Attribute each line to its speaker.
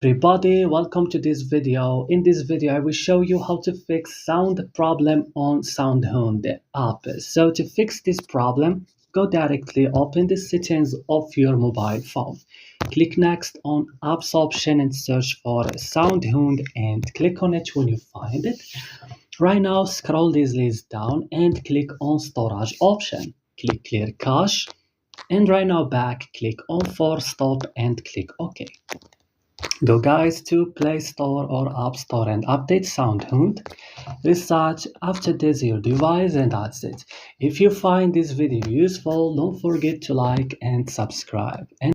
Speaker 1: Everybody, welcome to this video. In this video, I will show you how to fix sound problem on SoundHound app. So to fix this problem, go directly open the settings of your mobile phone. Click next on apps option and search for SoundHound and click on it when you find it. Right now, scroll this list down and click on storage option. Click clear cache and right now back, click on force stop and click OK. Go guys to Play Store or App Store and update SoundHound. Restart after this your device and that's it. If you find this video useful, don't forget to like and subscribe. And